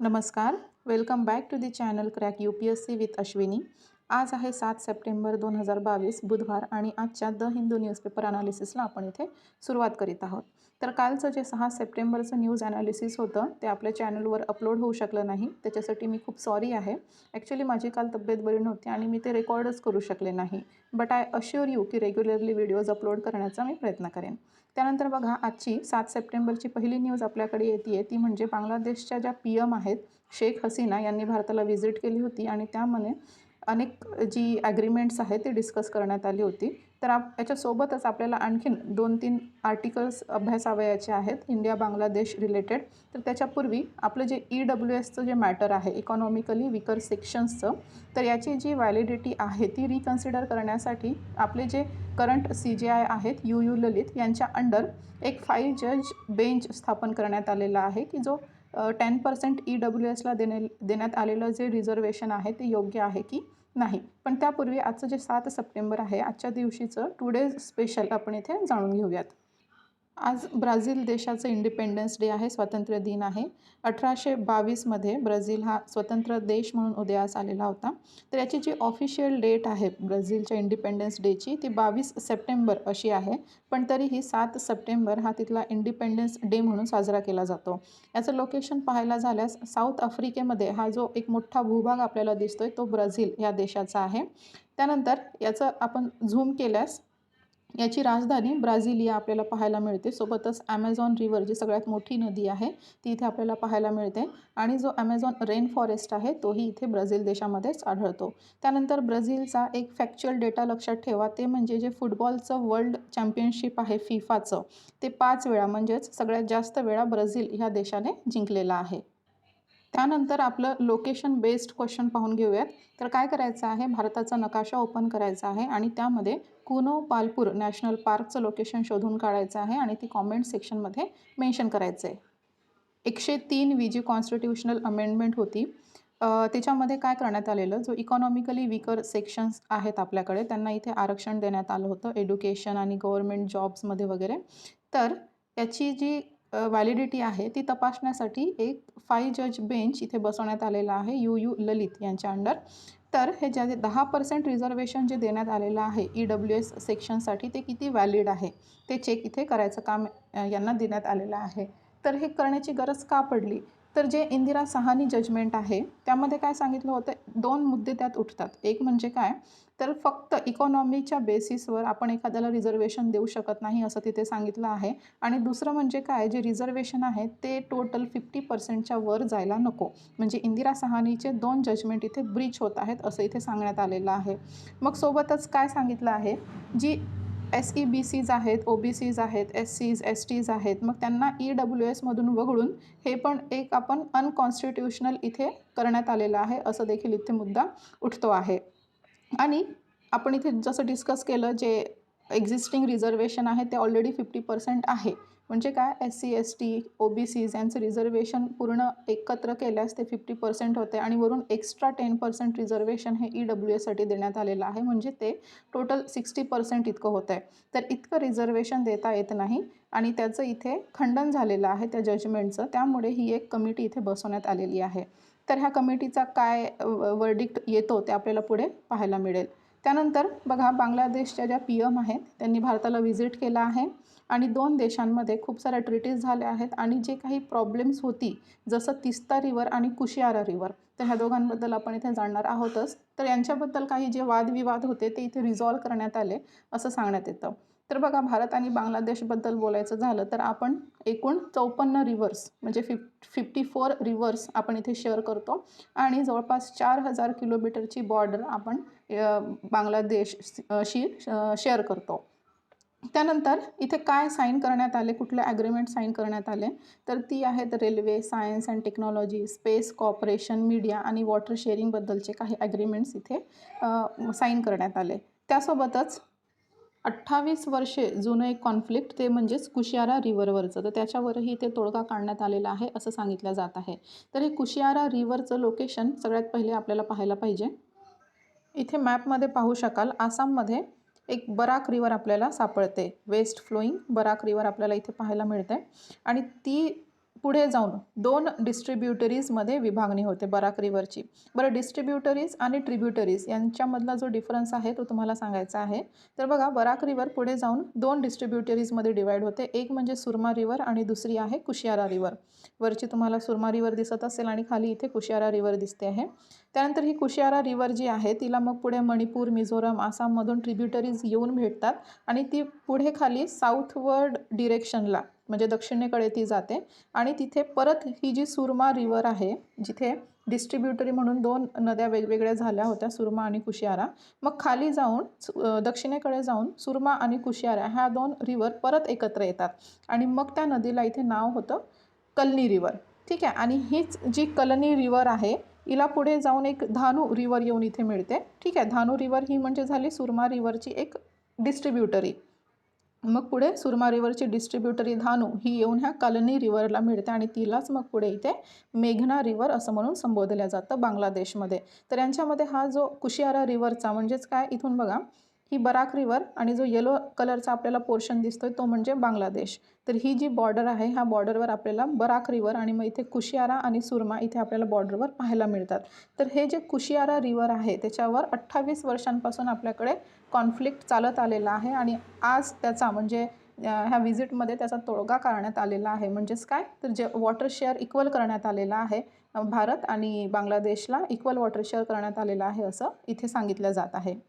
नमस्कार. Welcome back to the channel crack UPSC with Ashwini. आज आहे 7 सप्टेंबर 2022 बुधवार आणि आजच्या द हिंदू न्यूजपेपर ॲनालिसिसला आपण इथे सुरुवात करीत आहोत. तर कालचं जे 6 सप्टेंबरचं न्यूज ॲनालिसिस होतं ते आपल्या चॅनलवर अपलोड होऊ शकलं नाही. त्याच्यासाठी मी खूप सॉरी आहे. ॲक्च्युली माझी काल तब्येत बरी नव्हती आणि मी ते रेकॉर्डच करू शकले नाही. बट आय अश्युअर यू की रेग्युलरली व्हिडिओज अपलोड करण्याचा मी प्रयत्न करेन. त्यानंतर बघा, आजची 7 सप्टेंबरची पहिली न्यूज आपल्याकडे येते ती म्हणजे बांगलादेशच्या ज्या PM आहेत शेख हसीना यांनी भारताला व्हिजिट केली होती आणि त्यामध्ये अनेक जी ॲग्रीमेंट्स आहेत ते डिस्कस करण्यात आली होती. तर याच्यासोबतच आपल्याला आणखीन 2-3 आर्टिकल्स अभ्यासावयाचे आहेत इंडिया बांगलादेश रिलेटेड. तर त्याच्यापूर्वी आपलं जे EWSचं जे मॅटर आहे इकॉनॉमिकली विकर सेक्शन्सचं, तर याची जी व्हॅलिडिटी आहे ती रिकन्सिडर करण्यासाठी आपले जे करंट CJI आहेत UU ललित यांच्या अंडर एक 5 जज बेंच स्थापन करण्यात आलेला आहे की जो 10% EWSला देण्यात आलेलं जे रिझर्वेशन आहे ते योग्य आहे की नाही. पण त्यापूर्वी आजचं जे 7 सप्टेंबर आहे आजच्या दिवशीचं टुडेज स्पेशल आपण इथे जाणून घेऊयात. आज ब्राझील देशाचं इंडिपेंडन्स डे आहे, स्वातंत्र्य दिन आहे. 1822मध्ये ब्राझील हा स्वतंत्र देश म्हणून उदयास आलेला होता. तर याची जी ऑफिशियल डेट आहे ब्राझीलच्या इंडिपेंडन्स डेची ती 22 सप्टेंबर अशी आहे. पण तरीही 7 सप्टेंबर हा तिथला इंडिपेंडन्स डे म्हणून साजरा केला जातो. याचं लोकेशन पाहायला झाल्यास साऊथ आफ्रिकेमध्ये हा जो एक मोठा भूभाग आपल्याला दिसतोय तो ब्राझील या देशाचा आहे. त्यानंतर याचं आपण झूम केल्यास याची राजधानी ब्राझिलिया आपल्याला पाहायला मिळते. सोबतच ॲमेझॉन रिव्हर जी सगळ्यात मोठी नदी आहे ती इथे आपल्याला पाहायला मिळते आणि जो ॲमेझॉन रेन फॉरेस्ट आहे तोही इथे ब्राझील देशामध्येच आढळतो. त्यानंतर ब्राझीलचा एक फॅक्च्युअल डेटा लक्षात ठेवा, ते म्हणजे जे फुटबॉलचं वर्ल्ड चॅम्पियनशिप आहे फिफाचं, ते 5 वेळा म्हणजेच सगळ्यात जास्त वेळा ब्राझील ह्या देशाने जिंकलेला आहे. त्यानंतर आपलं लोकेशन बेस्ड क्वेश्चन पाहून घेऊयात. तर काय करायचं आहे, भारताचा नकाशा ओपन करायचा आहे आणि त्यामध्ये कुनो पालपूर नॅशनल पार्कचं लोकेशन शोधून काढायचं आहे आणि ती कॉमेंट सेक्शनमध्ये मेन्शन करायचं आहे. 103वी जी कॉन्स्टिट्यूशनल अमेंडमेंट होती त्याच्यामध्ये काय करण्यात आलेलं, जो इकॉनॉमिकली विकर सेक्शन्स आहेत आपल्याकडे त्यांना इथे आरक्षण देण्यात आलं होतं एज्युकेशन आणि गव्हर्नमेंट जॉब्समध्ये वगैरे. तर याची जी व्हॅलिडिटी आहे ती तपासण्यासाठी एक 5 जज बेंच इथे बसवण्यात आलेला आहे UU ललित यांच्या अंडर. तर हे जे 10% रिझर्वेशन जे देण्यात आलेलं आहे EWS सेक्शनसाठी ते किती व्हॅलिड आहे ते चेक इथे करायचं काम यांना देण्यात आलेलं आहे. तर हे करण्याची गरज का पडली, तर जे इंदिरा साहानी जजमेंट आहे त्यामध्ये काय सांगितलं होतं, 2 मुद्दे त्यात उठतात. एक म्हणजे काय, तर फक्त इकॉनॉमीच्या बेसिसवर आपण एखाद्याला रिझर्वेशन देऊ शकत नाही असं तिथे सांगितलं आहे. आणि दुसरं म्हणजे काय, जे रिझर्वेशन आहे ते टोटल 50%च्या वर जायला नको. म्हणजे इंदिरा साहानीचे 2 जजमेंट इथे ब्रीच होत आहेत असं इथे सांगण्यात आलेलं आहे. मग सोबतच काय सांगितलं आहे, जी SEBCs आहेत, OBCs आहेत, SCs STs आहेत, मग त्यांना EWSमधून वगळून हे पण एक आपण अनकॉन्स्टिट्युशनल इथे करण्यात आलेलं आहे असं देखील इथे मुद्दा उठतो आहे. आणि आपण इथे जसं डिस्कस केलं, जे एक्झिस्टिंग रिझर्वेशन आहे ते ऑलरेडी 50% आहे. म्हणजे काय, SC ST OBCs यांचं रिझर्वेशन पूर्ण एकत्र केल्यास ते 50% होते आणि वरून एक्स्ट्रा 10% रिझर्वेशन हे EWSसाठी देण्यात आलेलं आहे. म्हणजे ते टोटल 60% इतकं होतं आहे. तर इतकं रिझर्वेशन देता येत नाही आणि त्याचं इथे खंडन झालेलं आहे त्या जजमेंटचं. त्यामुळे ही एक कमिटी इथे बसवण्यात आलेली आहे. तर ह्या कमिटीचा काय वर्डिक्ट येतो ते आपल्याला पुढे पाहायला मिळेल. त्यानंतर बघा, बांगलादेशच्या ज्या PM आहेत त्यांनी भारताला व्हिजिट केला आहे आणि 2 देशांमध्ये खूप साऱ्या ट्रीटीज झाल्या आहेत आणि जे काही प्रॉब्लेम्स होती जसं तिस्ता रिव्हर आणि कुशियारा रिव्हर, तर ह्या दोघांबद्दल आपण इथे जाणणार आहोतच. तर यांच्याबद्दल काही जे वादविवाद होते ते इथे रिझॉल्व करण्यात आले असं सांगण्यात येतं. तर बघा, भारत आणि बांगलादेशबद्दल बोलायचं झालं तर आपण एकूण 54 रिव्हर्स म्हणजे 54 रिव्हर्स आपण इथे शेअर करतो आणि जवळपास 4000 किलोमीटरची बॉर्डर आपण बांगलादेशशी शेअर करतो. त्यानंतर इथे काय साईन करण्यात आले, कुठले ॲग्रीमेंट साईन करण्यात आले, तर ती आहेत railway, science and technology, space cooperation, media आणि वॉटर शेअरिंगबद्दलचे काही ॲग्रीमेंट्स इथे साईन करण्यात आले. त्यासोबतच 28 वर्षे जुनं एक कॉन्फ्लिक्ट ते म्हणजेच कुशियारा रिव्हरवरचं, तर त्याच्यावरही ते तोडगा काढण्यात आलेला आहे असं सांगितलं जात आहे. तर हे कुशियारा रिव्हरचं लोकेशन सगळ्यात पहिले आपल्याला पाहायला पाहिजे. इथे मॅपमध्ये पाहू शकाल, आसाममध्ये एक बराक रिव्हर आपल्याला सापडते. वेस्ट फ्लोईंग बराक रिव्हर आपल्याला इथे पाहायला मिळते आणि ती पुढे जाऊन 2 डिस्ट्रिब्युटरीजमध्ये विभागणी होते बराक रिव्हरची. बरं, डिस्ट्रिब्युटरीज आणि ट्रिब्युटरीज यांच्यामधला जो डिफरन्स आहे तो तुम्हाला सांगायचा आहे. तर बघा, बराक रिव्हर पुढे जाऊन 2 डिस्ट्रिब्युटरीजमध्ये डिवाईड होते. एक म्हणजे सुरमा रिव्हर आणि दुसरी आहे कुशियारा रिव्हर. वरची तुम्हाला सुरमा रिव्हर दिसत असेल आणि खाली इथे कुशियारा रिव्हर दिसते आहे. त्यानंतर ही कुशियारा रिव्हर जी आहे तिला मग पुढे मणिपूर, मिझोरम, आसाममधून ट्रिब्युटरीज येऊन भेटतात आणि ती पुढे खाली साऊथवर्ड डिरेक्शनला म्हणजे दक्षिणेकडे ती जाते आणि तिथे परत ही जी सुरमा रिव्हर आहे, जिथे डिस्ट्रिब्युटरी म्हणून 2 नद्या वेगवेगळ्या झाल्या होत्या, सुरमा आणि कुशियारा. मग खाली जाऊन दक्षिणेकडे जाऊन सुरमा आणि कुशियारा ह्या 2 रिव्हर परत एकत्र येतात आणि मग त्या नदीला इथे नाव होतं कलनी रिव्हर. ठीक आहे. आणि हीच जी कलनी रिव्हर आहे हिला पुढे जाऊन एक धानू रिव्हर येऊन इथे मिळते. ठीक आहे. धानू रिव्हर ही म्हणजे झाली सुरमा रिव्हरची एक डिस्ट्रिब्युटरी. मग पुढे सुरमा रिव्हरची डिस्ट्रिब्युटरी धानू ही येऊन ह्या कलनी रिव्हरला मिळते आणि तिलाच मग पुढे इथे मेघना रिव्हर असं म्हणून संबोधलं जातं बांगलादेशमध्ये. तर यांच्यामध्ये हा जो कुशियारा रिव्हरचा म्हणजेच काय, इथून बघा ही बराक रिव्हर आणि जो येलो कलरचा आपल्याला पोर्शन दिसतोय तो म्हणजे बांगलादेश. तर ही जी बॉर्डर आहे ह्या बॉर्डरवर आपल्याला बराक रिव्हर आणि मग इथे कुशियारा आणि सुरमा इथे आपल्याला बॉर्डरवर पाहायला मिळतात. तर हे जे कुशियारा रिव्हर आहे त्याच्यावर 28 वर्षांपासून आपल्याकडे कॉन्फ्लिक्ट चालत आलेला आहे आणि आज त्याचा म्हणजे ह्या व्हिजिटमध्ये त्याचा तोडगा काढण्यात आलेला आहे. म्हणजेच काय, तर जे वॉटर शेअर इक्वल करण्यात आलेला आहे. भारत आणि बांगलादेशला इक्वल वॉटर शेअर करण्यात आलेलं आहे असं इथे सांगितलं जात आहे.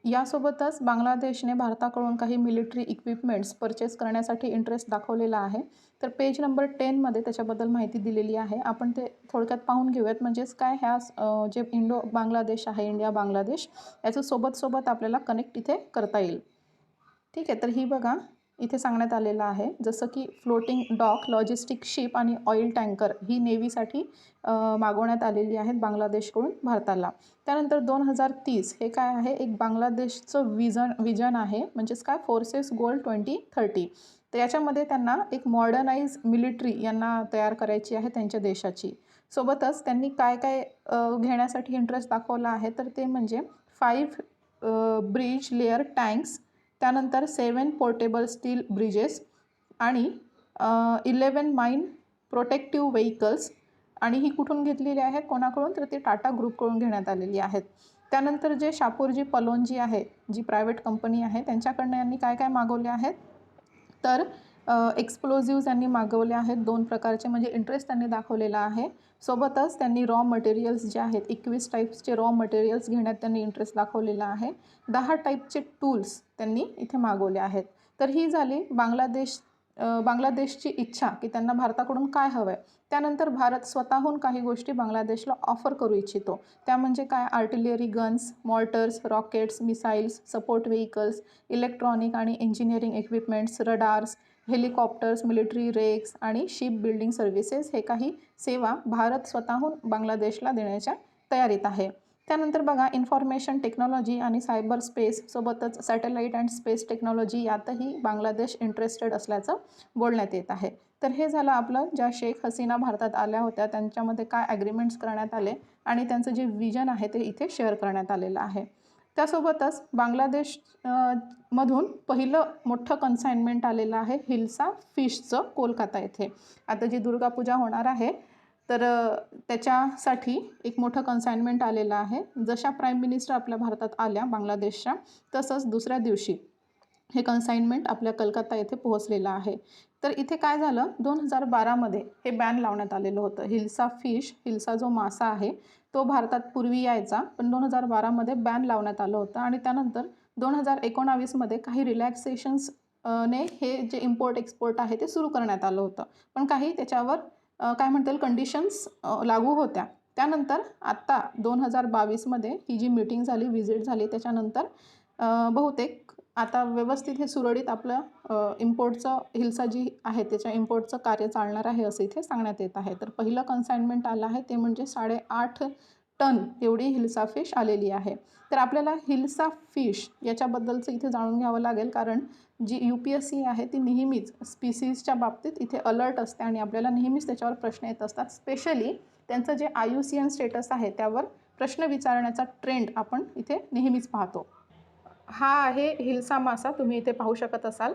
यासोबतच बांगलादेशने भारताकडून काही मिलिटरी इक्विपमेंट्स परचेस करण्यासाठी इंटरेस्ट दाखवलेला आहे. तर पेज नंबर 10मध्ये त्याच्याबद्दल माहिती दिलेली आहे. आपण ते थोडक्यात पाहून घेऊयात. म्हणजेच काय, ह्या जे इंडो बांगलादेश आहे, इंडिया बांगलादेश, याचं सोबत आपल्याला कनेक्ट इथे करता येईल. ठीक आहे. तर ही बघा इथे सांगण्यात आलेलं आहे जसं की फ्लोटिंग डॉक, लॉजिस्टिक शिप आणि ऑइल टँकर ही नेव्हीसाठी मागवण्यात आलेली आहेत बांगलादेशकडून भारताला. त्यानंतर 2030 हे काय आहे, एक बांगलादेशचं विजन आहे. म्हणजेच काय, फोर्सेस गोल 2030. तर याच्यामध्ये त्यांना एक मॉडर्नाइज मिलिटरी यांना तयार करायची आहे त्यांच्या देशाची. सोबतच त्यांनी काय काय घेण्यासाठी इंटरेस्ट दाखवला आहे, तर ते म्हणजे 5 ब्रिज लेअर टँक्स, त्यानंतर 7 पोर्टेबल स्टील ब्रिजेस आणि 11 माइन प्रोटेक्टिव्ह व्हेकल्स. आणि ही कुठून घेतलेली आहेत, कोणाकडून, तर ती टाटा ग्रुपकडून घेण्यात आलेली आहेत. त्यानंतर जे शापूरजी पलोनजी आहे, जी प्रायव्हेट कंपनी आहे, त्यांच्याकडनं यांनी काय काय मागवले आहेत, तर एक्सप्लोजिव्ज यांनी मागवले आहेत 2 प्रकारचे, म्हणजे इंटरेस्ट त्यांनी दाखवलेला आहे. सोबतच त्यांनी रॉ मटेरियल्स जे आहेत 21 टाईप्सचे रॉ मटेरियल्स घेण्यात त्यांनी इंटरेस्ट दाखवलेला आहे. 10 टाईपचे टूल्स त्यांनी इथे मागवले आहेत. तर ही झाली बांगलादेशची इच्छा की त्यांना भारताकडून काय हवं आहे. त्यानंतर भारत स्वतःहून काही गोष्टी बांगलादेशला ऑफर करू इच्छितो. त्या म्हणजे काय, artillery guns, mortars, rockets, missiles, support vehicles, electronic आणि engineering equipments, radars, helicopters, military rakes आणि शिप बिल्डिंग सर्व्हिसेस हे काही सेवा भारत स्वतःहून बांगलादेशला देण्याच्या तयारीत आहे. त्यानंतर बघा, इन्फॉर्मेशन टेक्नॉलॉजी आणि सायबर स्पेस सोबतच सॅटेलाईट अँड स्पेस टेक्नॉलॉजी यातही बांगलादेश इंटरेस्टेड असल्याचं बोलण्यात येत आहे. तर हे झालं आपलं, ज्या शेख हसीना भारतात आल्या होत्या त्यांच्यामध्ये काय ॲग्रीमेंट्स करण्यात आले आणि त्यांचं जे विजन आहे ते इथे शेअर करण्यात आलेलं आहे. त्यासोबतच बांगलादेश मधून पहिलं मोठं कन्साइनमेंट आलेलं आहे हिल्सा फिशचं कोलकाता येथे. आता जी दुर्गापूजा होणार आहे तर त्याच्यासाठी एक मोठं कन्साइनमेंट आलेलं आहे. जशा प्राईम मिनिस्टर आपल्या भारतात आल्या बांगलादेशच्या, तसंच दुसऱ्या दिवशी हे कन्साइनमेंट आपल्या कलकत्ता येथे पोहोचलेलं आहे. तर इथे काय झालं, 2012मध्ये हे बॅन लावण्यात आलेलं होतं. हिल्सा फिश, हिल्सा जो मासा आहे तो भारतात पूर्वी यायचा, पण 2012मध्ये बॅन लावण्यात आलं होतं आणि त्यानंतर 2019मध्ये काही रिलॅक्सेशन्स ने हे जे इम्पोर्ट एक्सपोर्ट आहे ते सुरू करण्यात आलं होतं. पण काही त्याच्यावर काय म्हणता येईल कंडिशन्स लागू होत्या. त्यानंतर आत्ता 2022मध्ये ही जी मीटिंग झाली, व्हिजिट झाली, त्याच्यानंतर बहुतेक आता व्यवस्थित हे सुरळीत आपलं इम्पोर्टचं हिल्सा जी आहे त्याच्या इम्पोर्टचं कार्य चालणार आहे असं इथे सांगण्यात येत आहे. तर पहिलं कन्साइनमेंट आलं आहे ते म्हणजे 8.5 टन एवढी हिल्सा फिश आलेली आहे. तर आपल्याला हिल्सा फिश याच्याबद्दलचं इथे जाणून घ्यावं लागेल, कारण जी UPSC आहे ती नेहमीच स्पीसीजच्या बाबतीत इथे अलर्ट असते आणि आपल्याला नेहमीच त्याच्यावर प्रश्न येत असतात. स्पेशली त्यांचं जे IUCN स्टेटस आहे त्यावर प्रश्न विचारण्याचा ट्रेंड आपण इथे नेहमीच पाहतो. हा आहे हिल्सा मासा, तुम्ही इथे पाहू शकत असाल.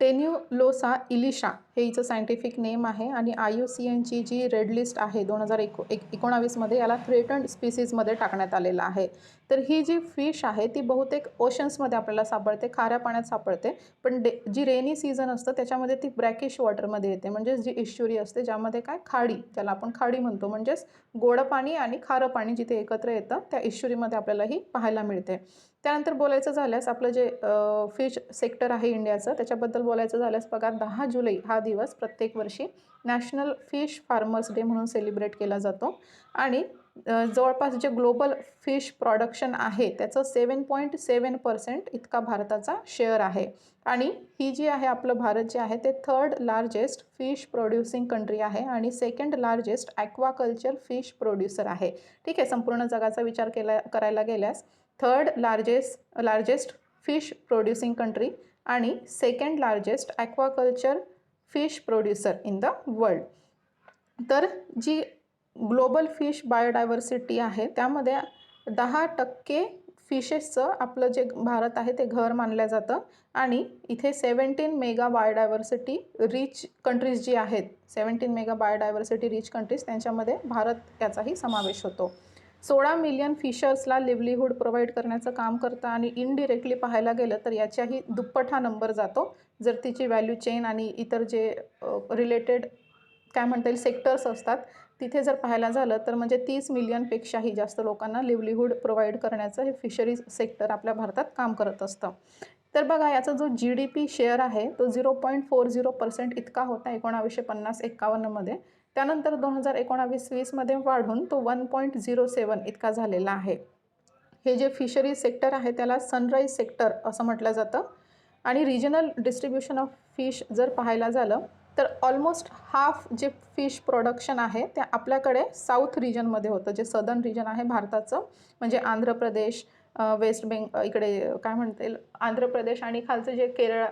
टेन्युलोसा इलिशा हे हिचं सायंटिफिक नेम आहे आणि IUCNची जी रेड लिस्ट आहे 2019मध्ये याला थ्रेटन्ड स्पीसीजमध्ये टाकण्यात आलेलं आहे. तर ही जी फिश आहे ती बहुतेक ओशन्समध्ये आपल्याला सापडते, खाऱ्या पाण्यात सापडते. पण जी रेनी सीझन असतं त्याच्यामध्ये ती ब्रॅकिश वॉटरमध्ये येते, म्हणजेच जी इश्चुरी असते ज्यामध्ये काय खाडी, ज्याला आपण खाडी म्हणतो, म्हणजेच गोड पाणी आणि खारं पाणी जिथे एकत्र येतं त्या इश्चुरीमध्ये आपल्याला ही पाहायला मिळते. त्यानंतर बोलायचं झाल्यास आपलं जे फिश सेक्टर आहे इंडियाचं त्याच्याबद्दल बोलायचं झाल्यास बघा, 10 जुलै हा दिवस प्रत्येक वर्षी नॅशनल फिश फार्मर्स डे म्हणून सेलिब्रेट केला जातो. आणि जवळपास जे ग्लोबल फिश प्रोडक्शन आहे त्याचं 7.7% इतका भारताचा शेअर आहे. आणि ही जी आहे आपलं भारत जे आहे ते 3rd largest fish producing country आहे आणि 2nd largest aquaculture fish producer आहे. ठीक आहे, संपूर्ण जगाचा विचार करायला गेल्यास 3rd largest fish producing country आणि 2nd largest aquaculture fish producer in the world. तर जी ग्लोबल फिश बायोडायव्हर्सिटी आहे त्यामध्ये 10% फिशेसचं आपलं जे भारत आहे ते घर मानलं जातं. आणि इथे 17 मेगा बायोडायव्हर्सिटी रिच कंट्रीज जी आहेत, 17 मेगा बायोडायव्हर्सिटी रिच कंट्रीज, त्यांच्यामध्ये भारत याचाही समावेश होतो. 16 मिलियन फिशर्सला लिव्हलीहूड प्रोव्हाइड करण्याचं काम करतं आणि इनडिरेक्टली पाहायला गेलं तर याच्याही दुप्पट हा नंबर जातो जर तिची व्हॅल्यू चेन आणि इतर जे रिलेटेड काय म्हणता येईल सेक्टर्स असतात तिथे जर पाहायला झालं तर म्हणजे 30 मिलियनपेक्षाही जास्त लोकांना लिव्हलीहूड प्रोव्हाइड करण्याचं हे फिशरीज सेक्टर आपल्या भारतात काम करत असतं. तर बघा, याचा जो GDP शेअर आहे तो 0.40% इतका होता 1950-51मध्ये. त्यानंतर 2019-20मध्ये वाढून तो 1.07 इतका झालेला आहे. हे जे फिशरीज सेक्टर आहे त्याला सनराईज सेक्टर असं म्हटलं जातं. आणि रिजनल डिस्ट्रीब्युशन ऑफ फिश जर पाहायला झालं तर ऑलमोस्ट हाफ जे फिश प्रोडक्शन आहे ते आपल्याकडे साऊथ रिजनमध्ये होतं, जे सदर्न रिजन आहे भारताचं, म्हणजे आंध्र प्रदेश, वेस्ट इकडे काय म्हणता येईल आंध्र प्रदेश आणि खालचं जे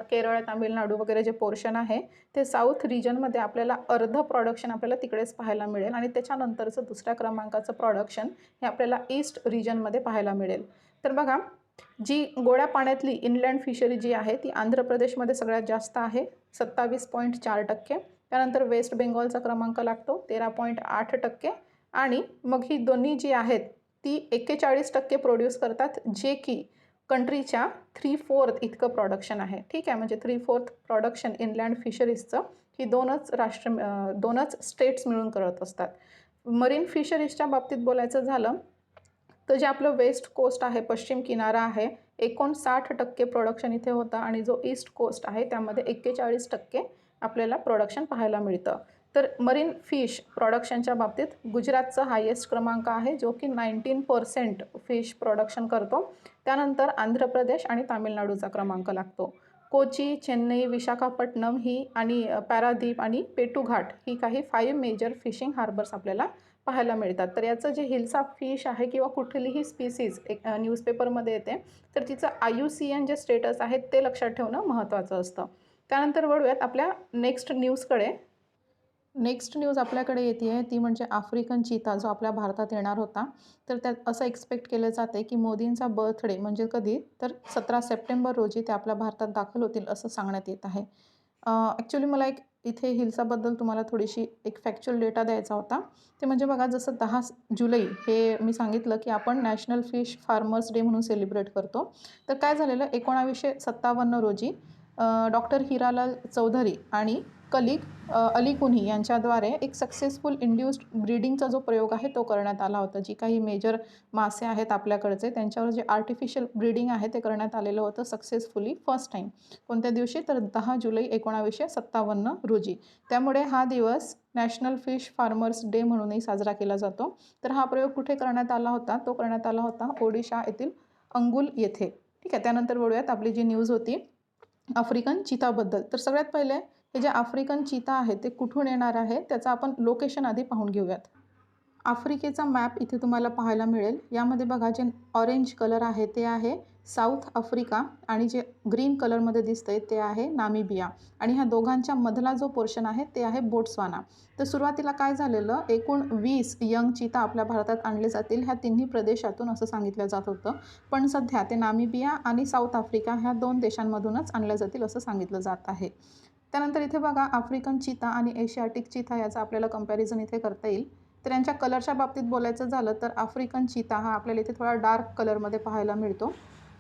केरळ तामिळनाडू वगैरे जे पोर्शन आहे ते साऊथ रिजनमध्ये आपल्याला अर्धं प्रोडक्शन आपल्याला तिकडेच पाहायला मिळेल. आणि त्याच्यानंतरचं दुसऱ्या क्रमांकाचं प्रोडक्शन हे आपल्याला ईस्ट रिजनमध्ये पाहायला मिळेल. तर बघा, जी गोड्या पाण्यातली इनलँड फिशरी जी आहे ती आंध्र प्रदेशमध्ये सगळ्यात जास्त आहे, 27.4%. त्यानंतर वेस्ट बेंगॉलचा क्रमांक लागतो 13.8%. आणि मग ही दोन्ही जी आहेत ती 41% प्रोड्यूस करतात, जे की कंट्रीच्या 3/4 इतकं प्रोडक्शन आहे. ठीक आहे, म्हणजे 3/4 प्रोडक्शन इनलँड फिशरीजचं ही दोनच स्टेट्स मिळून करत असतात. मरीन फिशरीजच्या बाबतीत बोलायचं झालं तर जे आपलं वेस्ट कोस्ट आहे, पश्चिम किनारा आहे, 59% प्रोडक्शन इथे होतं आणि जो ईस्ट कोस्ट आहे त्यामध्ये 41% आपल्याला प्रोडक्शन पाहायला मिळतं. तर मरीन फिश प्रोडक्शनच्या बाबतीत गुजरातचा हायेस्ट क्रमांक आहे जो की 19% फिश प्रोडक्शन करतो. त्यानंतर आंध्र प्रदेश आणि तामिळनाडूचा क्रमांक लागतो. कोची, चेन्नई, विशाखापट्टणम ही आणि पॅरादीप आणि पेटूघाट ही काही 5 मेजर फिशिंग हार्बर्स आपल्याला पाहायला मिळतात. तर याचं जे हिल्सा फिश आहे किंवा कुठलीही स्पीसीज एक न्यूजपेपरमध्ये येते तर तिचं IUCN जे स्टेटस आहे ते लक्षात ठेवणं महत्त्वाचं असतं. त्यानंतर वळूयात आपल्या नेक्स्ट न्यूजकडे. नेक्स्ट न्यूज आपल्याकडे येते आहे ती म्हणजे आफ्रिकन चीता जो आपल्या भारतात येणार होता. तर त्यात असं एक्सपेक्ट केलं जाते की मोदींचा बर्थडे म्हणजे कधी तर 17 सप्टेंबर रोजी ते आपल्या भारतात दाखल होतील असं सांगण्यात येत आहे. ॲक्च्युली मला इथे हिल्साबद्दल तुम्हाला थोडीशी एक फॅक्च्युअल डेटा द्यायचा होता. ते म्हणजे बघा, जसं 10 जुलै हे मी सांगितलं की आपण नॅशनल फिश फार्मर्स डे म्हणून सेलिब्रेट करतो. तर काय झालेलं 1957 रोजी डॉक्टर हिरालाल चौधरी आणि कलीग अली कुन्ही यांच्याद्वारे एक सक्सेसफुल इंड्युस्ड ब्रीडिंगचा जो प्रयोग आहे तो करण्यात आला होता. जी काही मेजर मासे आहेत आपल्याकडचे त्यांच्यावर जे आर्टिफिशियल ब्रीडिंग आहे ते करण्यात आलेलं होतं सक्सेसफुली फर्स्ट टाईम. कोणत्या दिवशी तर 10 जुलै 1957 रोजी. त्यामुळे हा दिवस नॅशनल फिश फार्मर्स डे म्हणूनही साजरा केला जातो. तर हा प्रयोग कुठे करण्यात आला होता? तो करण्यात आला होता ओडिशा येथील अंगुल येथे. ठीक आहे, त्यानंतर वळूयात आपली जी न्यूज होती आफ्रिकन चीताबद्दल. तर सगळ्यात पहिले हे जे आफ्रिकन चीता आहे ते कुठून येणार आहे त्याचं आपण लोकेशन आधी पाहून घेऊयात. आफ्रिकेचा मॅप इथे तुम्हाला पाहायला मिळेल. यामध्ये बघा, जे ऑरेंज कलर आहे ते आहे साऊथ आफ्रिका आणि जे ग्रीन कलरमध्ये दिसतंय ते आहे नामिबिया. आणि ह्या दोघांच्या मधला जो पोर्शन आहे ते आहे बोट्सवाना. तर सुरुवातीला काय झालेलं, एकूण 20 यंग चीता आपल्या भारतात आणले जातील ह्या तिन्ही प्रदेशातून असं सांगितलं जात होतं. पण सध्या ते नामिबिया आणि साऊथ आफ्रिका ह्या 2 देशांमधूनच आणल्या जातील असं सांगितलं जात आहे. त्यानंतर इथे बघा आफ्रिकन चिता आणि एशियाटिक चिता याचा आपल्याला कंपॅरिझन इथे करता येईल. तर यांच्या कलरच्या बाबतीत बोलायचं झालं तर आफ्रिकन चिता हा आपल्याला इथे थोडा डार्क कलरमध्ये पाहायला मिळतो.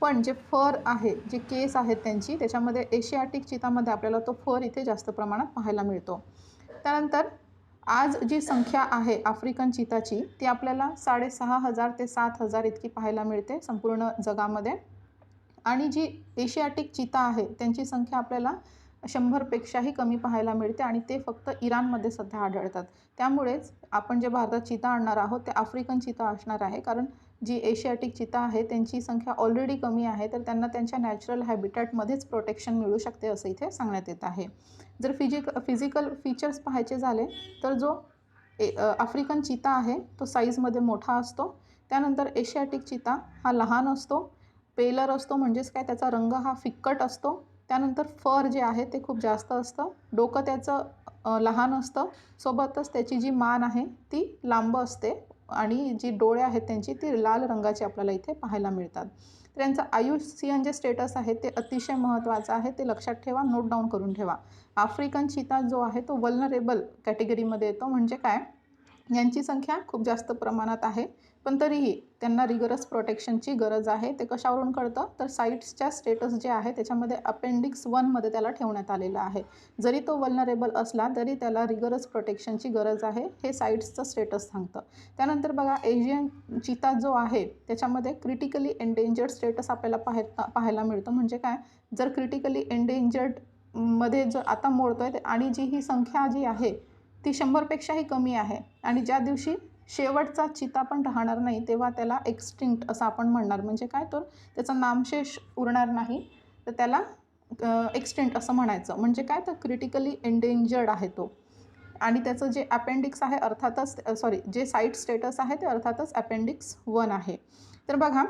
पण जे फर आहे, जे केस आहेत त्यांची, त्याच्यामध्ये एशियाटिक चितामध्ये आपल्याला तो फर इथे जास्त प्रमाणात पाहायला मिळतो. त्यानंतर आज जी संख्या आहे आफ्रिकन चिताची ती आपल्याला 6,500 ते 7,000 इतकी पाहायला मिळते संपूर्ण जगामध्ये. आणि जी एशियाटिक चिता आहे त्यांची संख्या आपल्याला 100पेक्षाही कमी पाहायला मिळते आणि ते फक्त इराणमध्ये सध्या आढळतात. त्यामुळेच आपण जे भारतात चिता आणणार आहोत ते आफ्रिकन चिता असणार आहे, कारण जी एशियाटिक चिता आहे त्यांची संख्या ऑलरेडी कमी आहे, तर त्यांना त्यांच्या नॅचरल हॅबिटॅटमध्येच प्रोटेक्शन मिळू शकते असं इथे सांगण्यात येत आहे. जर फिजिकल फीचर्स पाहायचे झाले तर जो आफ्रिकन चिता आहे तो साईजमध्ये मोठा असतो. त्यानंतर एशियाटिक चिता हा लहान असतो, पेलर असतो, म्हणजेच काय त्याचा रंग हा फिक्कट असतो. त्यानंतर फर जे आहे ते खूप जास्त असतं, डोकं त्याचं लहान असतं, सोबतच त्याची जी मान आहे ती लांब असते आणि जी डोळे आहेत त्यांची ती लाल रंगाची आपल्याला इथे पाहायला मिळतात. तर यांचं IUCN जे स्टेटस आहे ते अतिशय महत्त्वाचं आहे, ते लक्षात ठेवा, नोट डाऊन करून ठेवा. आफ्रिकन चिता जो आहे तो वल्नरेबल कॅटेगरीमध्ये येतो. म्हणजे काय, यांची संख्या खूप जास्त प्रमाणात आहे, पण तरीही त्यांना रिगरस प्रोटेक्शनची गरज आहे. ते कशावरून कळतं तर साईट्सच्या स्टेटस जे आहे त्याच्यामध्ये अपेंडिक्स 1मध्ये त्याला ठेवण्यात आलेलं आहे. जरी तो वल्नरेबल असला तरी त्याला रिगरस प्रोटेक्शनची गरज आहे, हे साईट्सचं स्टेटस सांगतं. त्यानंतर बघा एशियन चिता जो आहे त्याच्यामध्ये क्रिटिकली एंडेंजर्ड स्टेटस आपल्याला पाहायला मिळतं. म्हणजे काय, जर क्रिटिकली एंडेंजर्डमध्ये जर आता मोडतोय आणि जी ही संख्या जी आहे ती 100पेक्षाही कमी आहे आणि ज्या दिवशी शेवटचा चिता पण राहणार नाही तेव्हा त्याला एक्सटिंक्ट असं आपण म्हणणार. म्हणजे काय, तर त्याचा नामशेष उरणार नाही, तर त्याला एक्सटिंक्ट असं म्हणायचं. म्हणजे काय, तर क्रिटिकली एंडेंजर्ड आहे तो. आणि त्याचं जे अपेंडिक्स आहे अर्थातच जे साईट स्टेटस आहे ते अर्थातच अपेंडिक्स 1 आहे. तर बघा